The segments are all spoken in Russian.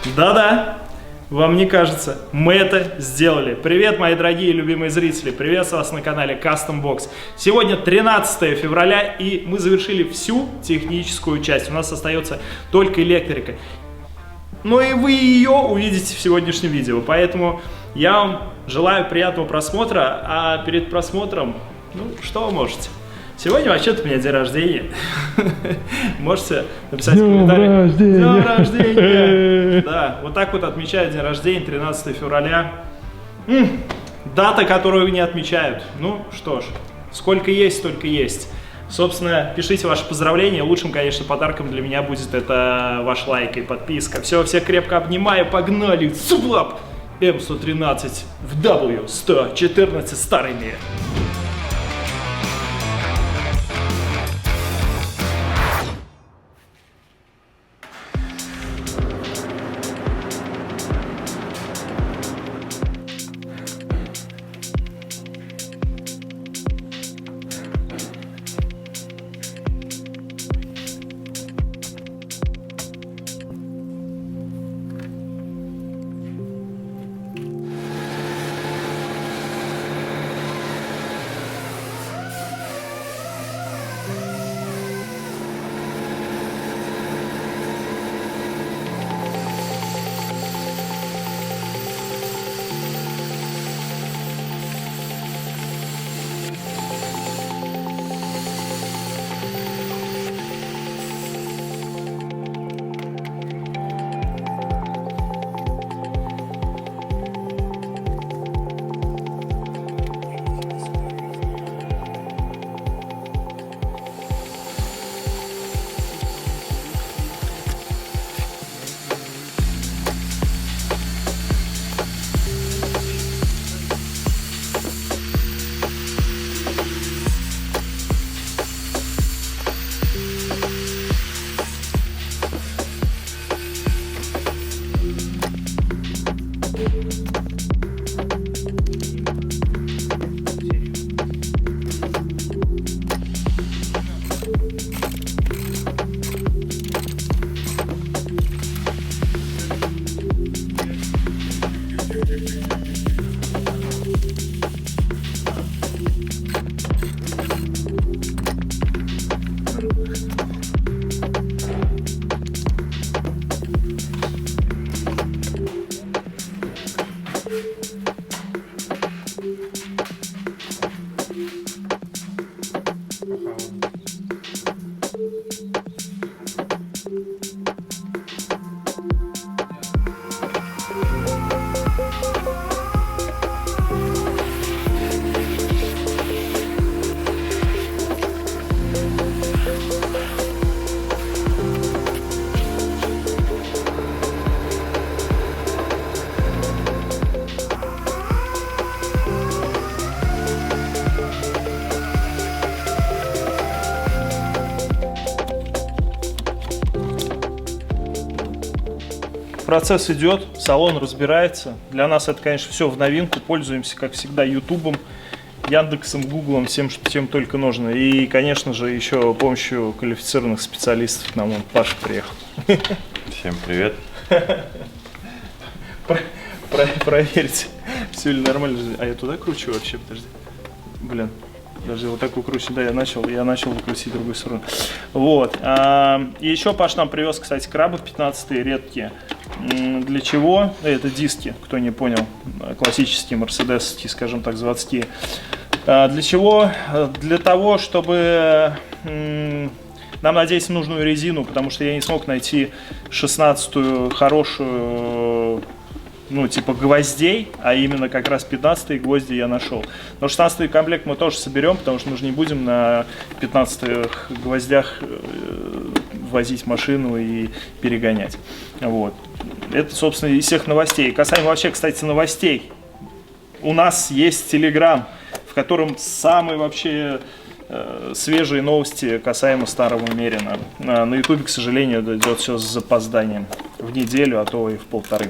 Да-да, вам не кажется, мы это сделали. Привет, мои дорогие и любимые зрители, приветствую вас на канале Custom Box. Сегодня 13 февраля, и мы завершили всю техническую часть. У нас остается только электрика. Ну и вы ее увидите в сегодняшнем видео, поэтому я вам желаю приятного просмотра, а перед просмотром, ну, что вы можете? Сегодня вообще-то у меня день рождения. Можете написать в комментариях. Днем рождения! Да, вот так вот отмечаю день рождения, 13 февраля. Дата, которую не отмечают. Ну что ж, сколько есть, столько есть. Собственно, пишите ваши поздравления. Лучшим, конечно, подарком для меня будет это ваш лайк и подписка. Все, всех крепко обнимаю, погнали! Свап! М113 в W114 старый мир. Процесс идет, салон разбирается. Для нас это, конечно, все в новинку. Пользуемся, как всегда, Ютубом, Яндексом, Гуглом, всем, чем только нужно. И, конечно же, еще помощью квалифицированных специалистов. Нам он Паша приехал. Всем привет. Проверьте, все ли нормально. А я туда кручу вообще, подожди. Блин. Даже вот такую кручу, да, я начал крутить в другую сторону. Вот. И еще Паш нам привез, кстати, крабы 15-е, редкие. Для чего? Это диски, кто не понял. Классические, мерседесовские, скажем так, заводские. Для чего? Для того, чтобы нам надеть нужную резину, потому что я не смог найти 16-ю хорошую, ну, типа гвоздей, а именно как раз 15-е гвозди я нашел. Но 16-й комплект мы тоже соберем, потому что мы же не будем на 15-х гвоздях возить машину и перегонять. Вот. Это, собственно, из всех новостей. Касаемо вообще, кстати, новостей. У нас есть Telegram, в котором самые вообще свежие новости касаемо старого Мерина. На YouTube, к сожалению, идет все с запозданием. В неделю, а то и в полторы.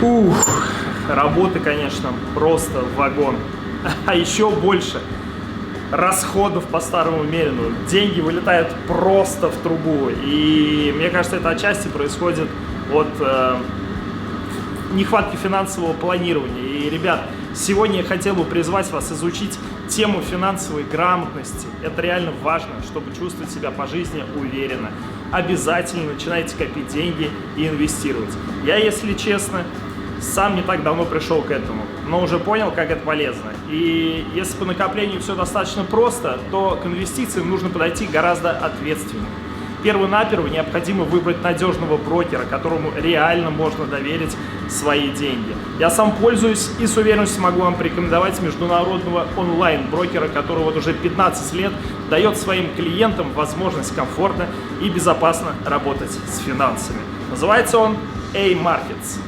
Ух, работы, конечно, просто вагон. А еще больше расходов по старому мерину. Деньги вылетают просто в трубу. И мне кажется, это отчасти происходит от нехватки финансового планирования. И, ребят, сегодня я хотел бы призвать вас изучить тему финансовой грамотности. Это реально важно, чтобы чувствовать себя по жизни уверенно. Обязательно начинайте копить деньги и инвестировать. Я, если честно, сам не так давно пришел к этому, но уже понял, как это полезно. И если по накоплению все достаточно просто, то к инвестициям нужно подойти гораздо ответственнее. Первонаперво необходимо выбрать надежного брокера, которому реально можно доверить свои деньги. Я сам пользуюсь и с уверенностью могу вам порекомендовать международного онлайн-брокера, который вот уже 15 лет дает своим клиентам возможность комфортно и безопасно работать с финансами. Называется он A-Markets.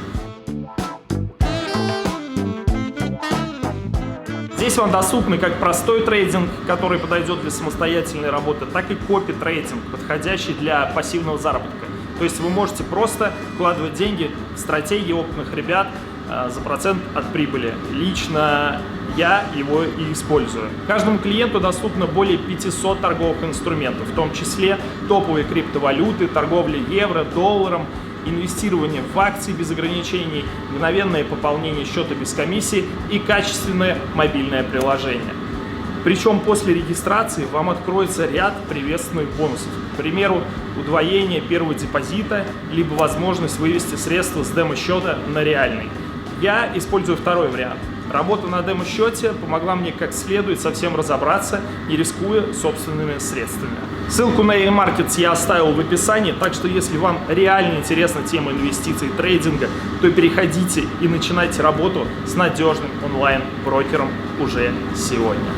Здесь вам доступны как простой трейдинг, который подойдет для самостоятельной работы, так и копи-трейдинг, подходящий для пассивного заработка. То есть вы можете просто вкладывать деньги в стратегии опытных ребят за процент от прибыли. Лично я его и использую. Каждому клиенту доступно более 500 торговых инструментов, в том числе топовые криптовалюты, торговля евро, долларом, инвестирование в акции без ограничений, мгновенное пополнение счета без комиссии и качественное мобильное приложение. Причем после регистрации вам откроется ряд приветственных бонусов. К примеру, удвоение первого депозита, либо возможность вывести средства с демо-счета на реальный. Я использую второй вариант. Работа на демо-счете помогла мне как следует совсем разобраться, не рискуя собственными средствами. Ссылку на A-Markets я оставил в описании, так что если вам реально интересна тема инвестиций и трейдинга, то переходите и начинайте работу с надежным онлайн-брокером уже сегодня.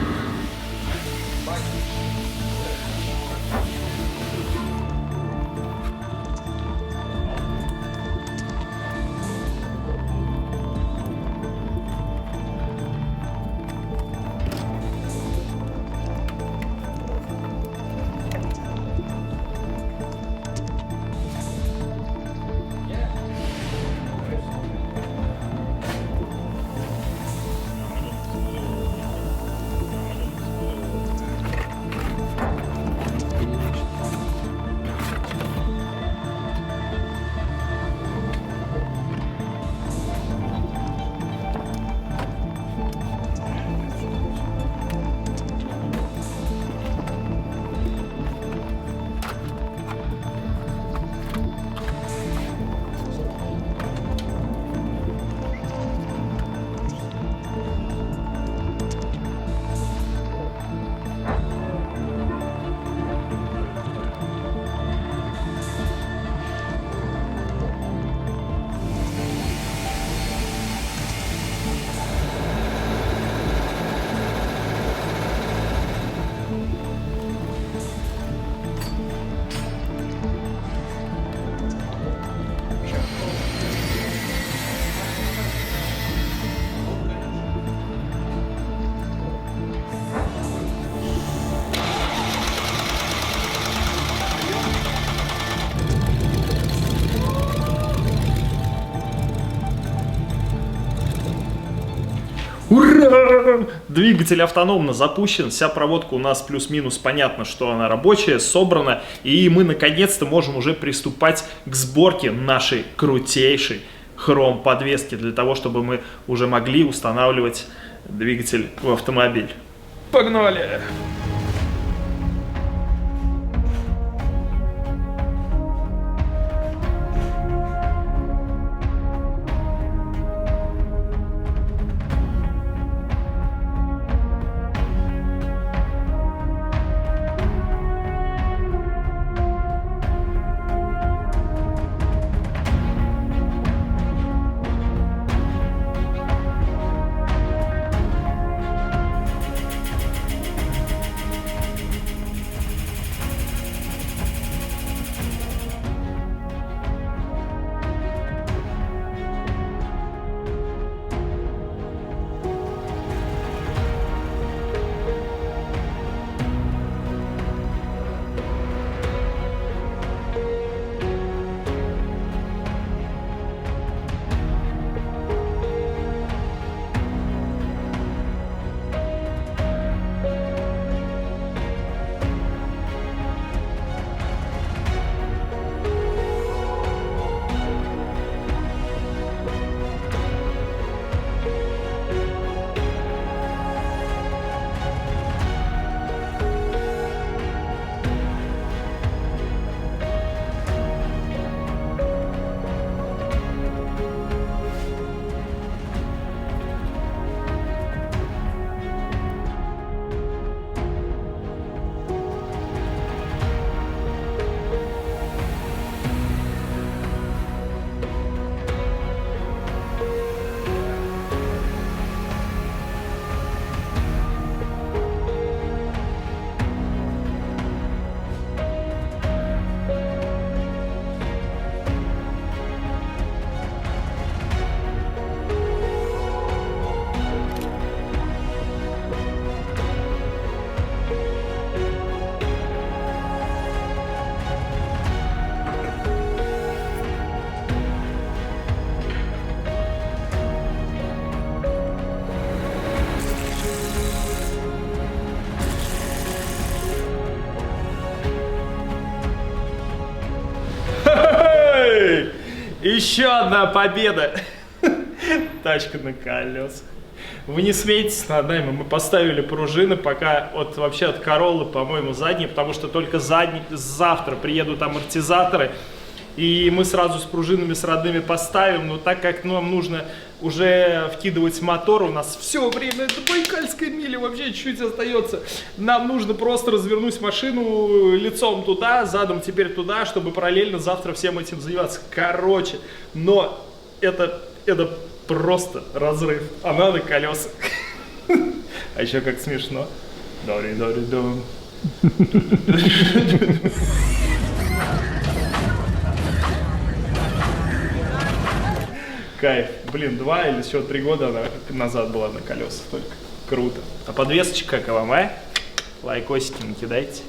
Ура! Двигатель автономно запущен, вся проводка у нас плюс-минус понятно, что она рабочая, собрана, и мы наконец-то можем уже приступать к сборке нашей крутейшей хром-подвески, для того, чтобы мы уже могли устанавливать двигатель в автомобиль. Погнали! Еще одна победа. Тачка на колесах. Вы не смейтесь над нами, мы поставили пружины, пока вообще от Короллы, по-моему, задние, потому что только завтра приедут амортизаторы, и мы сразу с пружинами с родными поставим, но так как нам нужно уже вкидывать мотор, у нас все время, это Байкальская миля, вообще чуть-чуть остается, нам нужно просто развернуть машину лицом туда, задом теперь туда, чтобы параллельно завтра всем этим заниматься. Короче, но это просто разрыв. Она на колесах. А еще как смешно. Дори-дори-дом. Кайф. Блин, 2 или еще 3 года она назад была на колесах только. Круто. А подвесочка как вам, а? Лайкосики не кидайте.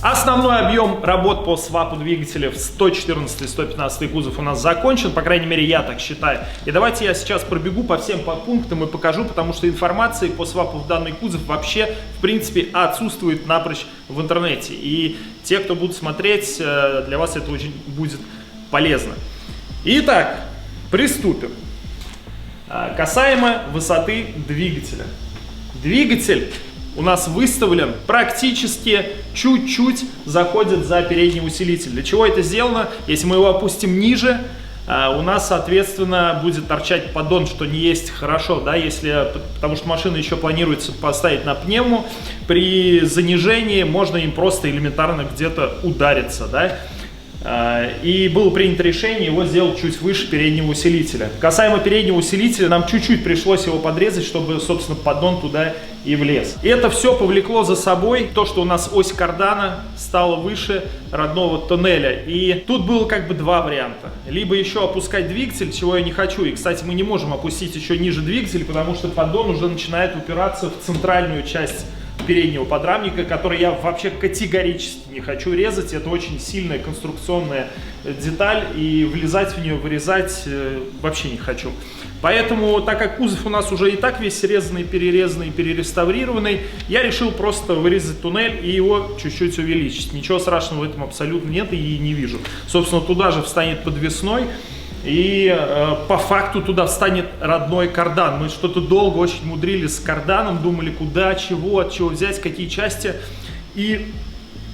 Основной объем работ по свапу двигателя в 114 и 115 кузов у нас закончен, по крайней мере я так считаю. И давайте я сейчас пробегу по всем пунктам и покажу, потому что информации по свапу в данный кузов вообще в принципе отсутствует напрочь в интернете. И те, кто будут смотреть, для вас это очень будет полезно. Итак, приступим. Касаемо высоты двигателя. Двигатель у нас выставлен практически чуть-чуть заходит за передний усилитель. Для чего это сделано? Если мы его опустим ниже, у нас, соответственно, будет торчать поддон, что не есть хорошо, да, потому что машина еще планируется поставить на пневму. При занижении можно им просто элементарно где-то удариться, да. И было принято решение его сделать чуть выше переднего усилителя. Касаемо переднего усилителя, нам чуть-чуть пришлось его подрезать, чтобы, собственно, поддон туда и влез. И это все повлекло за собой то, что у нас ось кардана стала выше родного тоннеля. И тут было как бы два варианта. Либо еще опускать двигатель, чего я не хочу. И, кстати, мы не можем опустить еще ниже двигатель, потому что поддон уже начинает упираться в центральную часть переднего подрамника, который я вообще категорически не хочу резать. Это очень сильная конструкционная деталь, и влезать в нее, вырезать вообще не хочу. Поэтому, так как кузов у нас уже и так весь резанный, перерезанный, перереставрированный, я решил просто вырезать туннель и его чуть-чуть увеличить. Ничего страшного в этом абсолютно нет и не вижу. Собственно, туда же встанет подвесной. И по факту туда встанет родной кардан. Мы что-то долго очень мудрили с карданом, думали, куда, чего, от чего взять, какие части. И,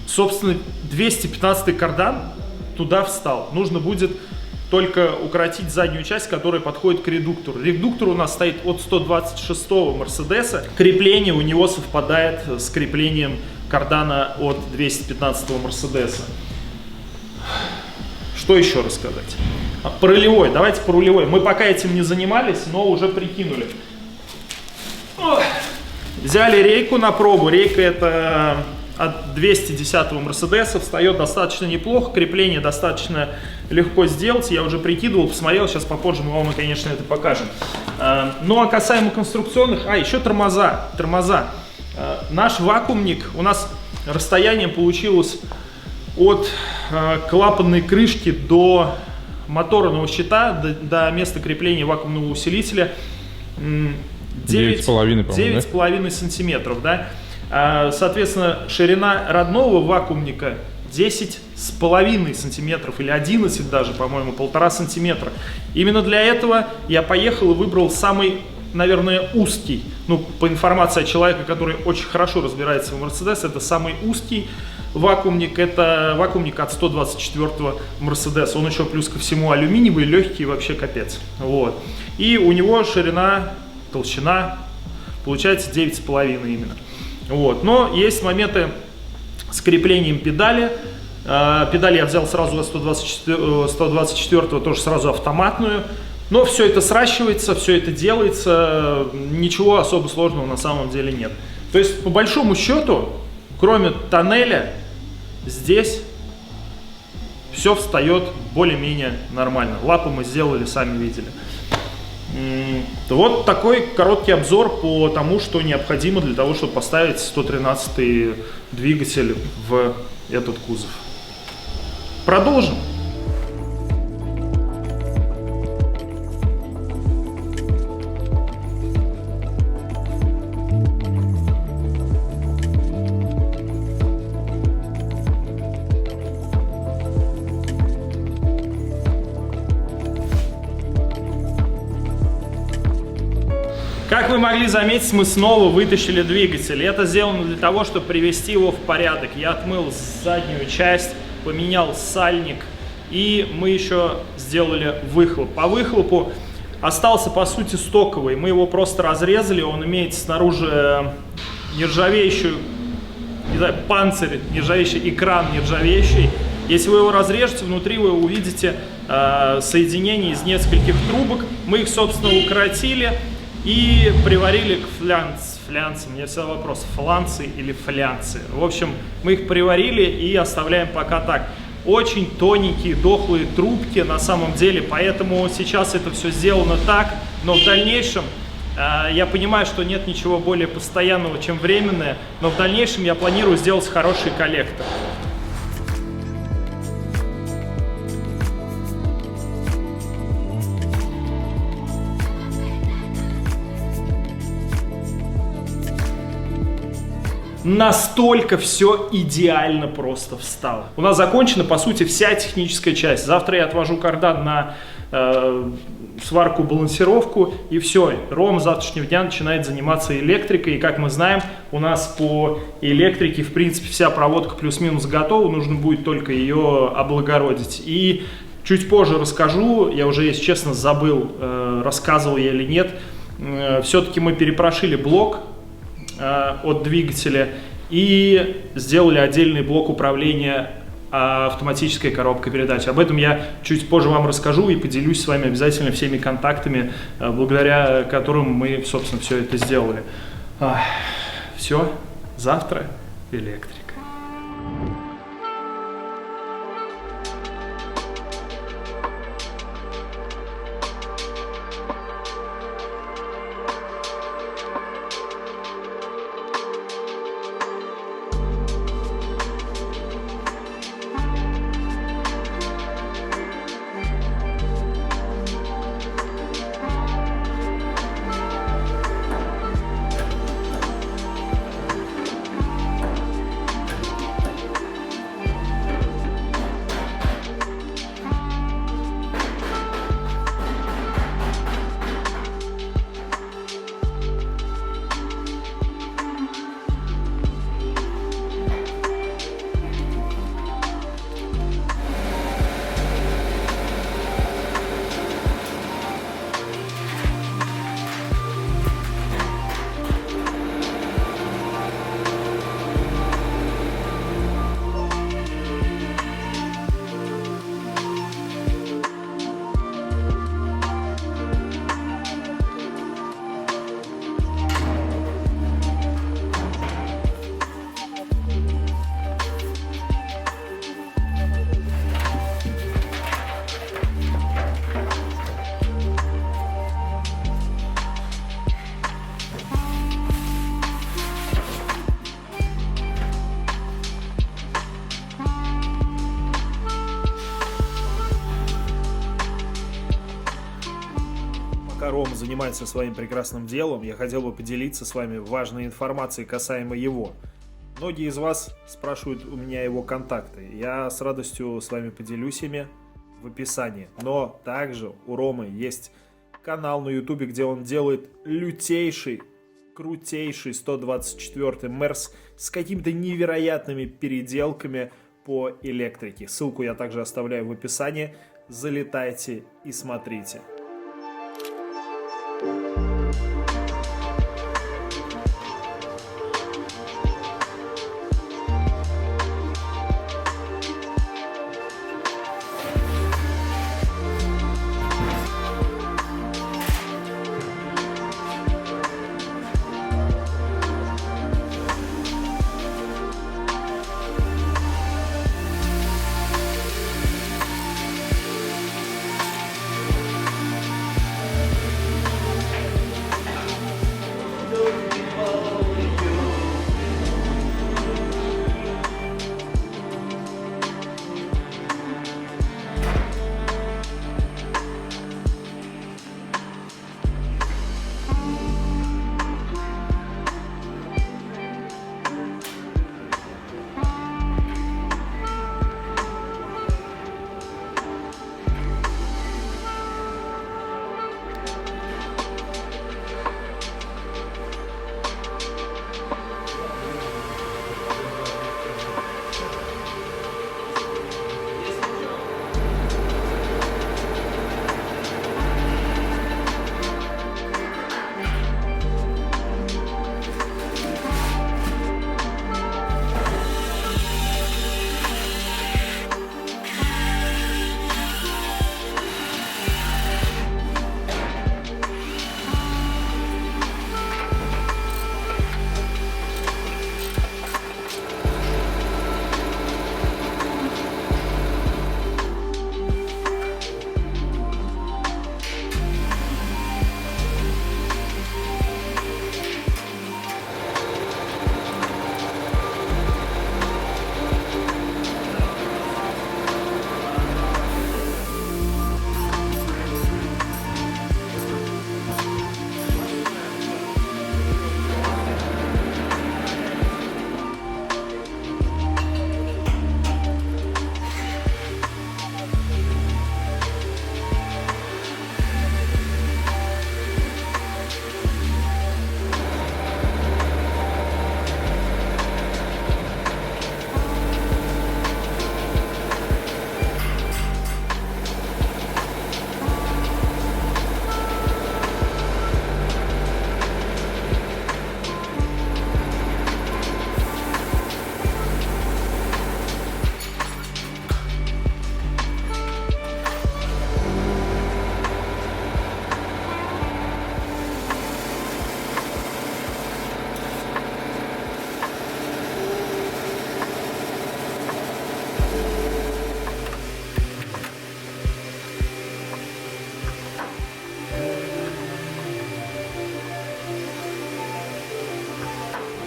собственно, 215-й кардан туда встал. Нужно будет только укоротить заднюю часть, которая подходит к редуктору. Редуктор у нас стоит от 126-го Мерседеса. Крепление у него совпадает с креплением кардана от 215-го Мерседеса. Что еще рассказать? По рулевой, давайте по рулевой. Мы пока этим не занимались, но уже прикинули. Взяли рейку на пробу. Рейка это от 210-го Мерседеса, встает достаточно неплохо, крепление достаточно легко сделать. Я уже прикидывал, посмотрел, сейчас попозже мы вам, конечно, это покажем. Ну а касаемо конструкционных, еще тормоза. Наш вакуумник, у нас расстояние получилось от клапанной крышки до моторного щита, до места крепления вакуумного усилителя 9,5 сантиметров, да? Соответственно, ширина родного вакуумника 10,5 сантиметров или 11 даже, по-моему, 1,5 сантиметра. Именно для этого я поехал и выбрал самый, наверное, узкий, ну, по информации от человека, который очень хорошо разбирается в Мерседес, это самый узкий вакуумник, это вакуумник от 124-го Мерседеса. Он еще плюс ко всему алюминиевый, легкий, вообще капец. Вот. И у него ширина, толщина получается 9,5 именно. Вот. Но есть моменты с креплением педали. Педаль я взял сразу 124-го, тоже сразу автоматную. Но все это сращивается, все это делается, ничего особо сложного на самом деле нет. То есть, по большому счету, кроме тоннеля, здесь все встает более-менее нормально. Лапы мы сделали, сами видели. Вот такой короткий обзор по тому, что необходимо для того, чтобы поставить 113-й двигатель в этот кузов. Продолжим. Как вы могли заметить, мы снова вытащили двигатель. Это сделано для того, чтобы привести его в порядок. Я отмыл заднюю часть, поменял сальник, и мы еще сделали выхлоп. По выхлопу остался, по сути, стоковый. Мы его просто разрезали, он имеет снаружи нержавеющую, не знаю, панцирь, нержавеющий экран, нержавеющий. Если вы его разрежете, внутри вы увидите соединение из нескольких трубок. Мы их, собственно, укоротили и приварили к флянцам. Мне всегда вопрос, фланцы или флянцы. В общем, мы их приварили и оставляем пока так. Очень тоненькие, дохлые трубки на самом деле, поэтому сейчас это все сделано так, но в дальнейшем, я понимаю, что нет ничего более постоянного, чем временное, но в дальнейшем я планирую сделать хороший коллектор. Настолько все идеально просто встало. У нас закончена, по сути, вся техническая часть. Завтра я отвожу кардан на сварку, балансировку, и все. Рома с завтрашнего дня начинает заниматься электрикой. И как мы знаем, у нас по электрике, в принципе, вся проводка плюс-минус готова. Нужно будет только ее облагородить. И чуть позже расскажу, я уже, если честно, забыл, рассказывал я или нет. Все-таки мы перепрошили блок от двигателя и сделали отдельный блок управления автоматической коробкой передач. Об этом я чуть позже вам расскажу и поделюсь с вами обязательно всеми контактами, благодаря которым мы, собственно, все это сделали. Все, завтра электрика. Пока Рома занимается своим прекрасным делом, я хотел бы поделиться с вами важной информацией касаемо его. Многие из вас спрашивают у меня его контакты. Я с радостью с вами поделюсь ими в описании. Но также у Ромы есть канал на ютубе, где он делает лютейший, крутейший 124 Мерс с какими-то невероятными переделками по электрике. Ссылку я также оставляю в описании. Залетайте и смотрите.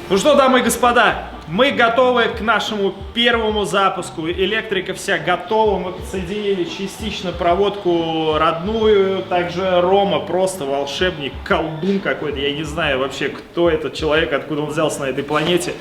Ну что, дамы и господа, мы готовы к нашему первому запуску. Электрика вся готова. Мы подсоединили частично проводку родную. Также Рома просто волшебник, колдун какой-то. Я не знаю вообще, кто этот человек, откуда он взялся на этой планете.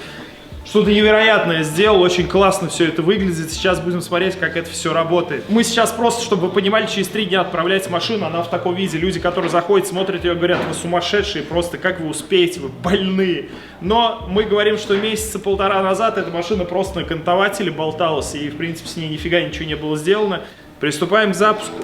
Что-то невероятное сделал, очень классно все это выглядит. Сейчас будем смотреть, как это все работает. Мы сейчас просто, чтобы вы понимали, через 3 дня отправляется машина, она в таком виде. Люди, которые заходят, смотрят ее, говорят: вы сумасшедшие, просто как вы успеете, вы больные. Но мы говорим, что месяца 1,5 назад эта машина просто на кантователе болталась, и в принципе с ней нифига ничего не было сделано. Приступаем к запуску.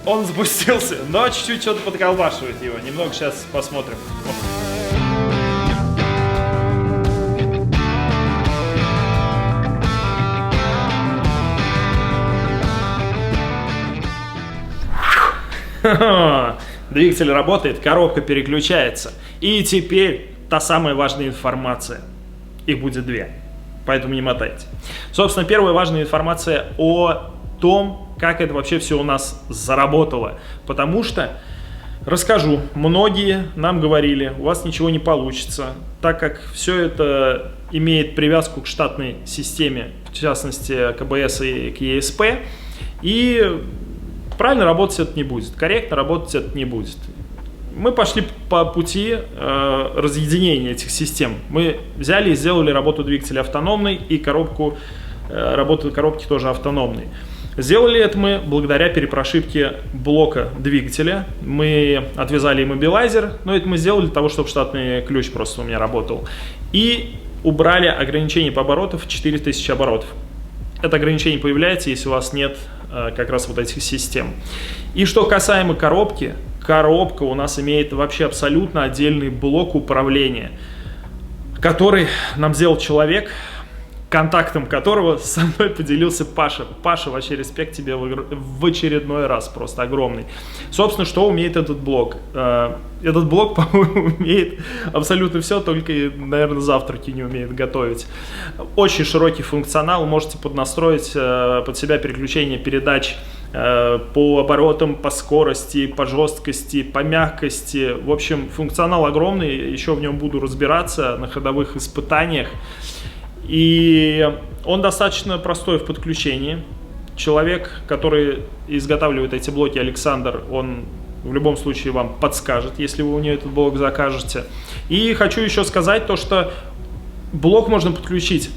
Он запустился, но чуть-чуть что-то подколбашивает его. Немного сейчас посмотрим. Двигатель работает, коробка переключается. И теперь та самая важная информация. Их будет 2, поэтому не мотайте. Собственно, первая важная информация о том, как это вообще все у нас заработало. Потому что, расскажу, многие нам говорили: у вас ничего не получится, так как все это имеет привязку к штатной системе, в частности к АБС и к ESP, и правильно работать это не будет, корректно работать это не будет. Мы пошли по пути разъединения этих систем. Мы взяли и сделали работу двигателя автономной и работу коробки тоже автономной. Сделали это мы благодаря перепрошивке блока двигателя. Мы отвязали иммобилайзер, но это мы сделали для того, чтобы штатный ключ просто у меня работал. И убрали ограничение по оборотам в 4000 оборотов. Это ограничение появляется, если у вас нет как раз вот этих систем. И что касаемо коробки, коробка у нас имеет вообще абсолютно отдельный блок управления, который нам сделал человек, контактом которого со мной поделился Паша. Паша, вообще респект тебе в очередной раз, просто огромный. Собственно, что умеет этот блок? Этот блок, по-моему, умеет абсолютно все, только, наверное, завтраки не умеет готовить. Очень широкий функционал, можете поднастроить под себя переключение передач по оборотам, по скорости, по жесткости, по мягкости. В общем, функционал огромный, еще в нем буду разбираться на ходовых испытаниях. И он достаточно простой в подключении. Человек, который изготавливает эти блоки, Александр, он в любом случае вам подскажет, если вы у него этот блок закажете. И хочу еще сказать то, что блок можно подключить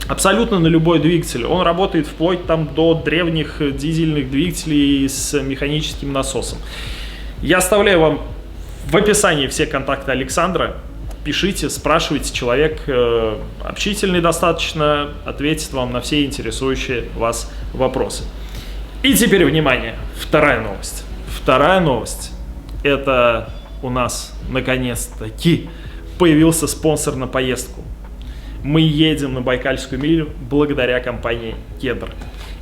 абсолютно на любой двигатель. Он работает вплоть там до древних дизельных двигателей с механическим насосом. Я оставляю вам в описании все контакты Александра. Пишите, спрашивайте, человек общительный достаточно, ответит вам на все интересующие вас вопросы. И теперь, внимание, вторая новость. Вторая новость – это у нас наконец-таки появился спонсор на поездку. Мы едем на Байкальскую милю благодаря компании Кедр.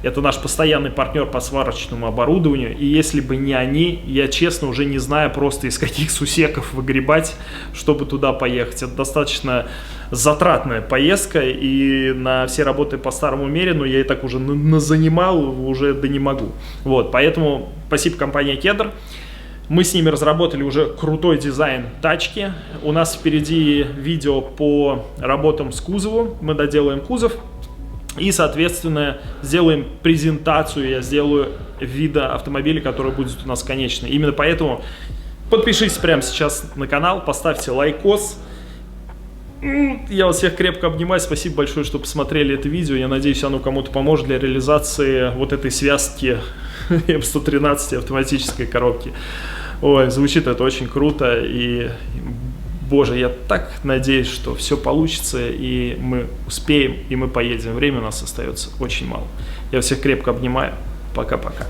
Это наш постоянный партнер по сварочному оборудованию, и если бы не они, я честно уже не знаю просто из каких сусеков выгребать, чтобы туда поехать. Это достаточно затратная поездка, и на все работы по старому мерину я и так уже назанимал, уже да не могу. Вот, поэтому спасибо компании Кедр. Мы с ними разработали уже крутой дизайн тачки. У нас впереди видео по работам с кузовом. Мы доделаем кузов. И, соответственно, сделаем презентацию, я сделаю вида автомобиля, который будет у нас конечный. Именно поэтому подпишитесь прямо сейчас на канал, поставьте лайкос. Я вас всех крепко обнимаю, спасибо большое, что посмотрели это видео. Я надеюсь, оно кому-то поможет для реализации вот этой связки М113 автоматической коробки. Ой, звучит это очень круто, и... Боже, я так надеюсь, что все получится, и мы успеем, и мы поедем. Времени у нас остается очень мало. Я всех крепко обнимаю. Пока-пока.